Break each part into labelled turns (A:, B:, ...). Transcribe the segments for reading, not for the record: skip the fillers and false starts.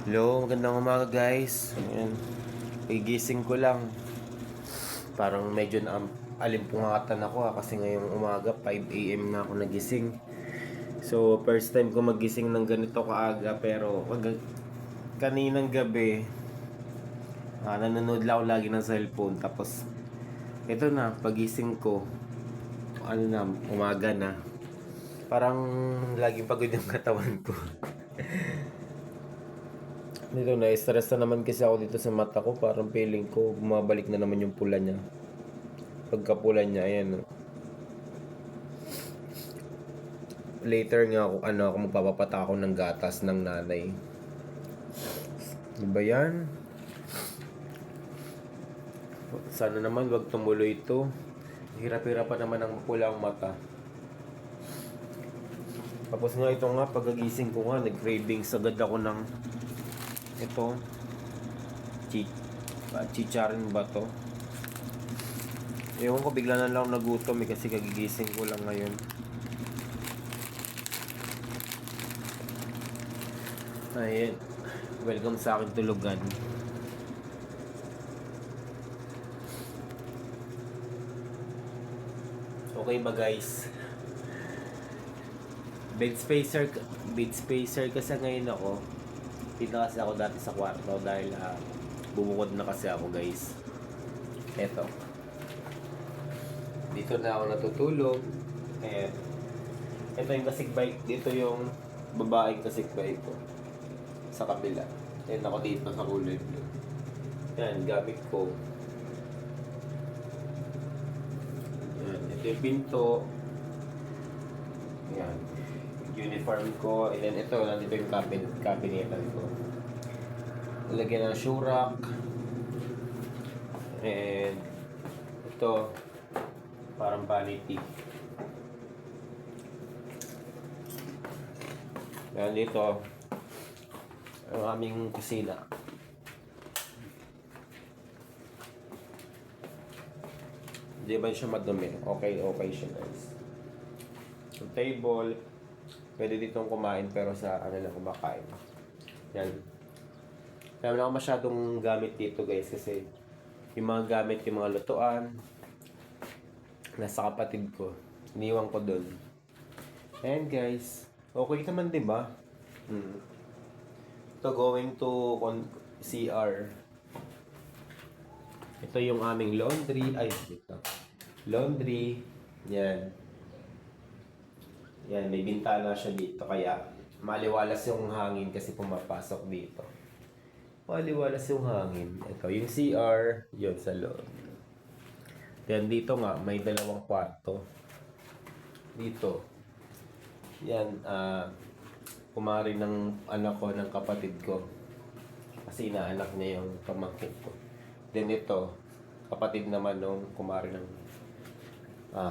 A: Hello, magandang umaga guys. Ayan, gigising ko lang. Parang medyo alimpungatan ako kasi ngayong umaga 5 a.m. na ako nagising. So, first time ko magising ng ganito kaaga pero kaninang gabi nanonood lang ako lagi ng cellphone tapos ito na, pagising ko umaga na. Parang laging pagod yung katawan ko. Dito na-stress na naman kasi ako dito sa mata ko. Parang feeling ko bumabalik na naman yung pula niya. Pagkapula niya, ayan. Later nga ako magpapapata ako ng gatas ng nanay. Diba yan? Sana naman wag tumuloy ito. Hirap-hirap pa naman ang pulang mata. Tapos nga ito nga, pagagising ko nga, nag-cravings agad ako ng ito. Chicharin ba to? Ewan ko, bigla na lang nagutom kasi kagigising ko lang ngayon. Ayan. Welcome sa aking tulugan. Okay ba guys? Bed spacer kasi ngayon ako. Dito kasi ako dati sa kwarto dahil bumukod na kasi ako guys. Eto. Dito na ako natutulog. Ito yung kasikbay. Dito yung babaeng kasikbay ko. Sa kabila. Ayan ako dito sa kulay blue. Yan, gamit ko. Yan, ito yung pinto. Yan. Uniform ko. And then ito, nandito yung cabinetan ko. Lagyan ng shoe rack. And ito, parang vanity. Yan dito, ang aming kusina. Hindi ba siya madumi? Okay siya guys. Yung table, pwede ditong kumain pero sa lang kumakain. Yan. Kaya wala ako masyadong gamit dito guys kasi yung mga gamit, yung mga lutuan, nasa kapatid ko. Iniwan ko dun. And guys, okay naman diba? Ito going to CR. Ito yung aming laundry. Ay, dito. Laundry. Yan. Yan, may bintana siya dito. Kaya maliwalas yung hangin kasi pumapasok dito. Maliwalas yung hangin. Ito, yung CR. Yun, sa loob. Yan, dito nga, may dalawang kwarto. Dito. Yan, kumari ng anak ko, ng kapatid ko. Kasi inaanak niya yung pamangkin ko. Then ito, kapatid naman nung kumari ng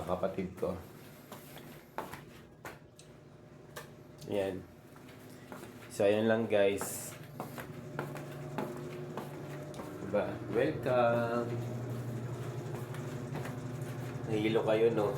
A: kapatid ko. Yan. So, ayan lang guys. Diba? Welcome! Nahilo kayo, no?